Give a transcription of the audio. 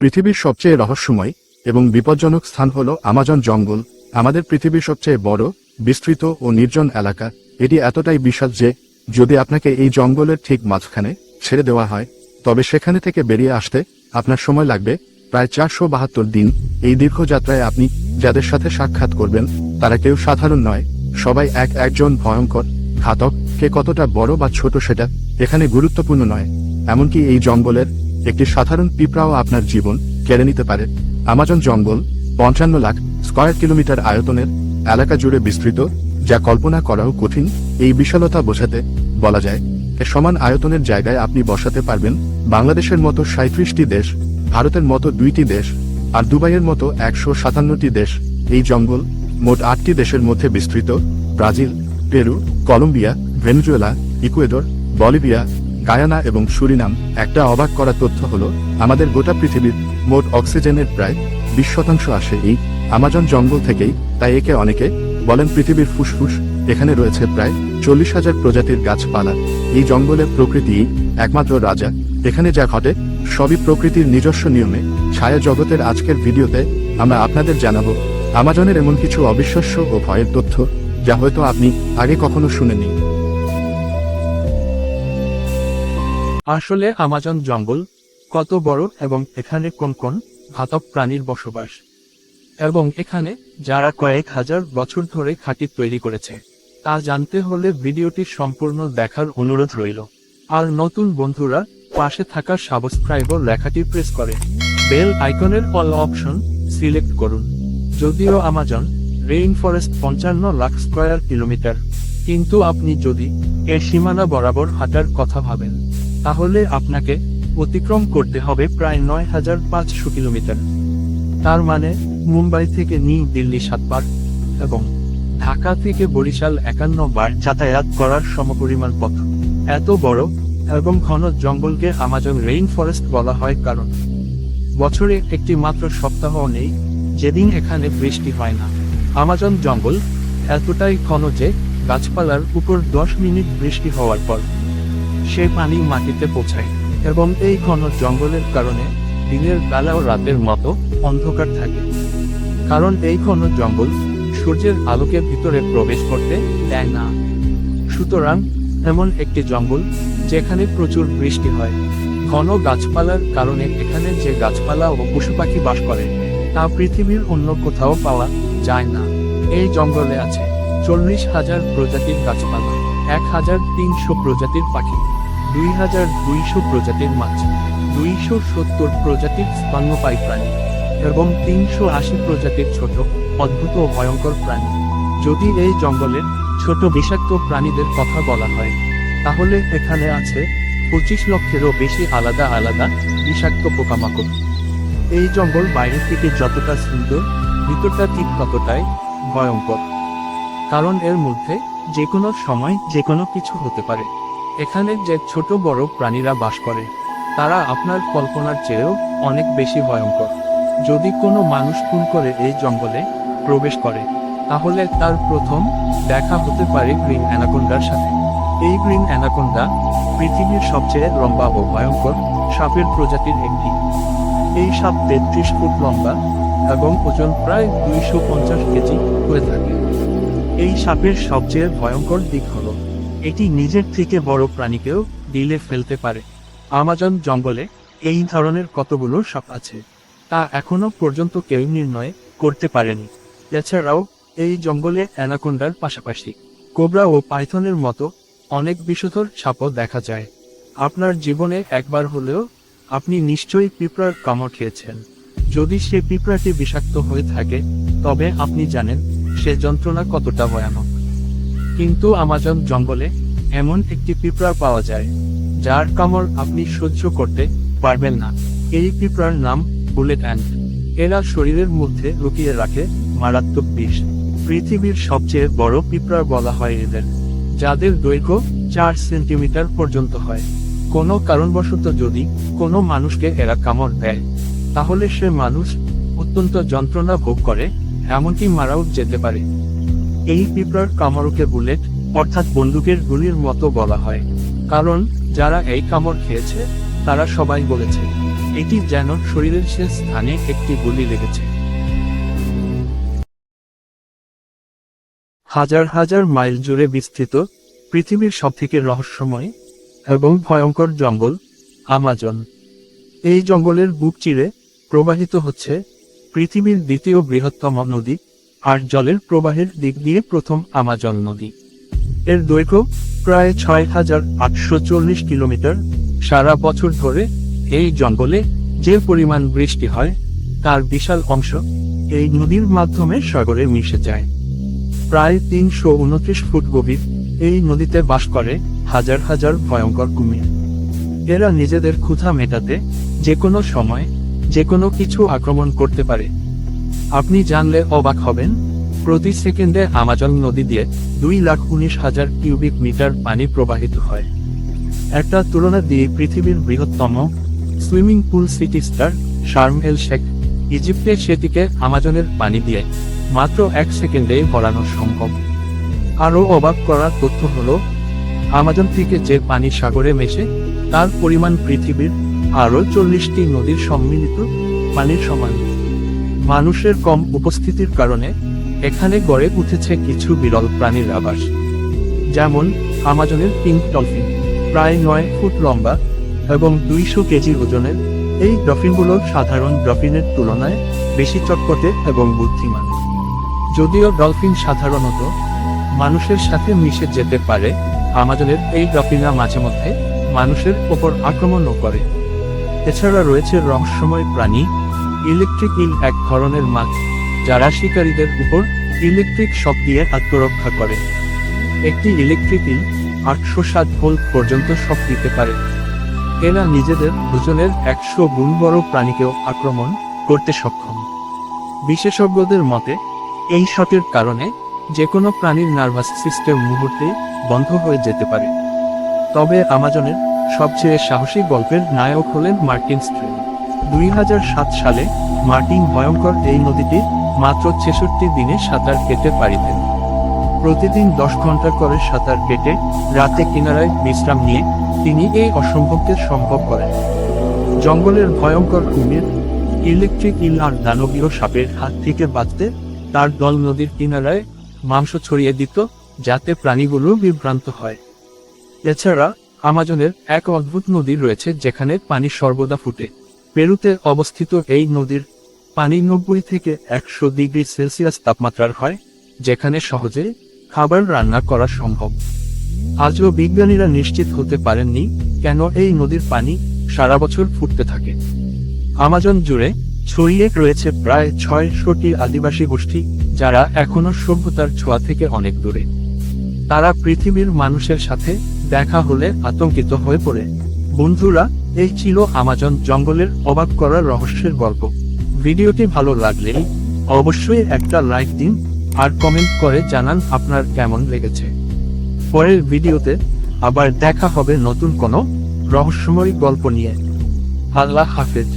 পৃথিবীর সবচেয়ে রহস্যময় এবং বিপজ্জনক স্থান হল আমাজন জঙ্গল। আমাদের পৃথিবীর সবচেয়ে বড়, বিস্তৃত ও নির্জন এলাকা। এটি এতটাই বিশাল যে যদি আপনাকে এই জঙ্গলের ঠিক মাঝখানে ছেড়ে দেওয়া হয়, তবে সেখানে থেকে বেরিয়ে আসতে আপনার সময় লাগবে প্রায় 472 দিন। এই দীর্ঘ যাত্রায় আপনি যাদের সাথে সাক্ষাৎ করবেন তারা কেউ সাধারণ নয়, সবাই একজন ভয়ঙ্কর ঘাতক। কে কতটা বড় বা ছোট সেটা এখানে গুরুত্বপূর্ণ নয়, এমনকি এই জঙ্গলের একটি সাধারণ পিঁপড়াও আপনার জীবন কেড়ে নিতে পারে। আমাজন জঙ্গল 55 লাখ স্কয়ার কিলোমিটার আয়তনের এলাকা জুড়ে বিস্তৃত, যা কল্পনা করাও কঠিন। এই বিশালতা বোঝাতে বলা যায় এ সমান আয়তনের জায়গায় আপনি বসাতে পারবেন বাংলাদেশের মতো 37টি দেশ, ভারতের মতো 2টি দেশ, আর দুবাইয়ের মতো 157টি দেশ। এই জঙ্গল মোট 8টি দেশের মধ্যে বিস্তৃত: Brazil, Peru, Colombia, Venezuela, Ecuador, Bolivia, Guyana এবং সুরিনাম। একটা অবাক করা তথ্য হলো আমাদের গোটা পৃথিবীর মোট অক্সিজেনের প্রায় 20% আসে এই আমাজন জঙ্গল থেকেই। তাই একে অনেকে বলেন পৃথিবীর ফুসফুস। এখানে রয়েছে প্রায় 40,000 প্রজাতির গাছপালা। এই জঙ্গলের প্রকৃতি একমাত্র রাজা। এখানে যা ঘটে সবই প্রকৃতির নিজস্ব নিয়মে। ছায়া জগতের আজকের ভিডিওতে আমরা আপনাদের জানাবো আমাজনের এমন কিছু অবিশ্বাস্য ও ভয়ের তথ্য যা হয়তো আপনি আগে কখনো শুনেননি। আসলে আমাজন জঙ্গল কত বড় এবং এখানে কোন কোন ঘাতক প্রাণীর বসবাস, এবং এখানে যারা কয়েক হাজার বছর ধরে ঘাঁটি তৈরি করেছে, তা জানতে হলে ভিডিওটি সম্পূর্ণ দেখার অনুরোধ রইল। আর নতুন বন্ধুরা পাশে থাকা সাবস্ক্রাইব লেখাটি প্রেস করে বেল আইকনের অল অপশন সিলেক্ট করুন। যদিও Amazon rain forest 55 lakh square kilometre, কিন্তু আপনি যদি এর সীমানা বরাবর হাঁটার কথা ভাবেন তাহলে আপনাকে অতিক্রম করতে হবে প্রায় 9,500 কিলোমিটার। তার মানে মুম্বাই থেকে নিউ দিল্লি 7 বার এবং ঢাকা থেকে বরিশাল 51 বার যাতায়াত করার সমপরিমাণ পথ। এত বড় এবং ঘন জঙ্গলকে আমাজন রেইন ফরেস্ট বলা হয় কারণ বছরে একটি মাত্র সপ্তাহও নেই যেদিন এখানে বৃষ্টি হয় না। আমাজন জঙ্গল এতটাই ঘন যে গাছপালার উপর 10 মিনিট বৃষ্টি হওয়ার পর সে পানি মাটিতে পৌঁছায়, এবং এই ঘন জঙ্গলের কারণে দিনের বেলা ও রাতের মতো অন্ধকার থাকে। কারণ এই ঘন জঙ্গল সূর্যের আলোকে ভিতরে প্রবেশ করতে দেয় না। সুতরাং এমন একটি জঙ্গল যেখানে প্রচুর বৃষ্টি হয়। ঘন গাছপালার কারণে এখানে যে গাছপালা ও পশু পাখি বাস করে তা পৃথিবীর অন্য কোথাও পাওয়া যায় না। এই জঙ্গলে আছে 40,000 প্রজাতির গাছপালা, 1,300 প্রজাতির পাখি, 2,200 প্রজাতির মাছ, 270 প্রজাতির স্তন্যপায়ী প্রাণী এবং 380 প্রজাতির ছোট, অদ্ভুত ও ভয়ঙ্কর প্রাণী। যদি এই জঙ্গলের ছোট বিষাক্ত প্রাণীদের কথা বলা হয় তাহলে এখানে আছে 25 লক্ষেরও বেশি আলাদা আলাদা বিষাক্ত পোকামাকড়। এই জঙ্গল বাইরে থেকে যতটা সুন্দর, ভিতরটা ঠিক ততটাই ভয়ঙ্কর, কারণ এর মধ্যে যে কোনো সময় যে কোনো কিছু হতে পারে। এখানে যে ছোট বড় প্রাণীরা বাস করে তারা আপনার কল্পনার চেয়েও অনেক বেশি ভয়ঙ্কর। যদি কোনো মানুষ ভুল করে এই জঙ্গলে প্রবেশ করে তাহলে তার প্রথম দেখা হতে পারে গ্রিন অ্যানাকোন্ডার সাথে। এই গ্রিন অ্যানাকোন্ডা পৃথিবীর সবচেয়ে লম্বা ও ভয়ঙ্কর সাপের প্রজাতির একটি। এই সাপ 33 ফুট লম্বা এবং ওজন প্রায় 250 কেজি হয়ে থাকে। এই সাপের সবচেয়ে ভয়ঙ্কর দিক হলো এটি নিজের থেকে বড় প্রাণীকেও গিলে ফেলতে পারে। আমাজন জঙ্গলে এই ধরনের কতগুলো সাপ আছে তা এখনো পর্যন্ত কেউ নির্ণয় করতে পারেনি। এছাড়াও এই জঙ্গলে অ্যানাকোন্ডার পাশাপাশি কোবরা ও পাইথনের মতো অনেক বিষধর সাপও দেখা যায়। আপনার জীবনে একবার হলেও আপনি নিশ্চয়ই পিঁপড়ার কামড় খেয়েছেন। যদি সে পিঁপড়াটি বিষাক্ত হয়ে থাকে তবে আপনি জানেন সে যন্ত্রণা কতটা ভয়ানক। কিন্তু আমাজন জঙ্গলে এমন একটি পিঁপড়া পাওয়া যায় যার কামড় আপনি সহ্য করতে পারবেন না। এই পিঁপড়ার নাম বুলেট অ্যান্ট। এরা শরীরের মধ্যে লুকিয়ে রাখে মারাত্মক বিষ। পৃথিবীর সবচেয়ে বড় পিঁপড়া বলা হয় এদের, যাদের দৈর্ঘ্য 4 সেন্টিমিটার পর্যন্ত হয়। কোনো কারণবশত যদি কোনো মানুষকে এরা কামড় দেয় তাহলে সে মানুষ অত্যন্ত যন্ত্রণা ভোগ করে, এমনকি মারাও যেতে পারে। এই পিঁপড়ার কামড়কে বুলেট অর্থাৎ বন্দুকের গুলির মতো বলা হয়, কারণ যারা এই কামড় খেয়েছে তারা সবাই বলেছে এটি যেন শরীরের শেষ স্থানে একটি গুলি লেগেছে। হাজার হাজার মাইল জুড়ে বিস্তৃত পৃথিবীর সবথেকে রহস্যময় এবং ভয়ঙ্কর জঙ্গল আমাজন। এই জঙ্গলের বুক চিরে প্রবাহিত হচ্ছে পৃথিবীর দ্বিতীয় বৃহত্তম নদী, আর জলের প্রবাহের দিক দিয়ে প্রথম আমাজন নদী। এর দৈর্ঘ্য প্রায় ৬,৮৪০ কিলোমিটার। সারা বছর ধরে এই জঙ্গলে যে পরিমাণ বৃষ্টি হয় তার বিশাল অংশ এই নদীর মাধ্যমে সাগরে মিশে যায়। প্রায় ৩২৯ ফুট গভীর এই নদীতে বাস করে হাজার হাজার ভয়ঙ্কর কুমির। এরা নিজেদের ক্ষুধা মেটাতে যে কোনো সময় যে কোনো কিছু আক্রমণ করতে পারে। আপনি জানলে অবাক হবেন, প্রতি সেকেন্ডে আমাজন নদী দিয়ে ২,১৯,০০০ কিউবিক মিটার পানি প্রবাহিত হয়। একটা তুলনা দিয়ে পৃথিবীর বৃহত্তম swimming pool City Star Sharm El Sheikh ইজিপ্টে সেটিকে আমাজনের পানি দিয়ে মাত্র ১ সেকেন্ডে ভরানো সম্ভব। আরও অবাক করার তথ্য হলো, আমাজন থেকে যে পানি সাগরে মেশে তার পরিমাণ পৃথিবীর আরও ৪০টি নদীর সম্মিলিত পানির সমান। মানুষের কম উপস্থিতির কারণে এখানে গড়ে উঠেছে কিছু বিরল প্রাণীর আবাস, যেমন আমাজনের পিঙ্ক ডলফিন, প্রায় ৯ ফুট লম্বা এবং ২০০ কেজি ওজনের। এই ডলফিনগুলো সাধারণ ডলফিনের তুলনায় বেশি চটপটে এবং বুদ্ধিমান। যদিও ডলফিন সাধারণত মানুষের সাথে মিশে যেতে পারে, আমাজনের এই ডলফিনরা মাঝে মধ্যে মানুষের ওপর আক্রমণও করে। এছাড়া রয়েছে রহস্যময় প্রাণী ইলেকট্রিক ইল, এক ধরনের মাছ যারা শিকারীদের উপর ইলেকট্রিক শক দিয়ে আত্মরক্ষা করে। একটি ইলেকট্রিক ইল ৮০৭ ভোল্ট পর্যন্ত শক দিতে পারে। এরা নিজেদের ওজনের ১০০ গুণ বড় প্রাণীকেও আক্রমণ করতে সক্ষম। বিশেষজ্ঞদের মতে এই শকের কারণে যে কোনো প্রাণীর নার্ভাস সিস্টেম মুহূর্তে বন্ধ হয়ে যেতে পারে। তবে আমাজনের সবচেয়ে সাহসী গল্পের নায়ক হলেন মার্টিন স্ট্রেল। ২০০৭ সালে মার্টিন ভয়ঙ্কর এই নদীটি মাত্র ৬৬ দিনে সাঁতার কেটে পাড়ি দেন। প্রতিদিন ১০ ঘন্টা করে সাঁতার কেটে রাতে কিনারায় বিশ্রাম নিয়ে তিনি এই অসম্ভবকে সম্ভব করেন। জঙ্গলের ভয়ঙ্কর কুমির, ইলেকট্রিক ইল আর দানবীয় সাপের হাত থেকে বাঁচতে তার দল নদীর কিনারায় মাংস ছড়িয়ে দিত, যাতে প্রাণীগুলো বিভ্রান্ত হয়। এছাড়া আমাজনের এক অদ্ভুত নদী রয়েছে যেখানে পানি সর্বদা ফুটে। পেরুতে অবস্থিত এই নদীর পানি ৯০ থেকে ১০০ ডিগ্রি সেলসিয়াস তাপমাত্রার হয়, যেখানে সহজে খাবার রান্না করা সম্ভব। আজও বিজ্ঞানীরা নিশ্চিত হতে পারেননি কেন এই নদীর পানি সারা বছর ফুটতে থাকে। আমাজন জুড়ে ছড়িয়ে রয়েছে প্রায় ৬০০টি আদিবাসী গোষ্ঠী, যারা এখনো সভ্যতার ছোঁয়া থেকে অনেক দূরে। তারা পৃথিবীর মানুষের সাথে দেখা হলে আতঙ্কিত হয়ে পড়ে। বন্ধুরা, এই ছিল আমাজন জঙ্গলের অবাক করার রহস্যের গল্প। ভিডিওটি ভালো লাগলে অবশ্যই একটা লাইক দিন আর কমেন্ট করে জানান আপনার কেমন লেগেছে। পরের ভিডিওতে আবার দেখা হবে নতুন কোনো রহস্যময় গল্প নিয়ে। আল্লাহ হাফেজ।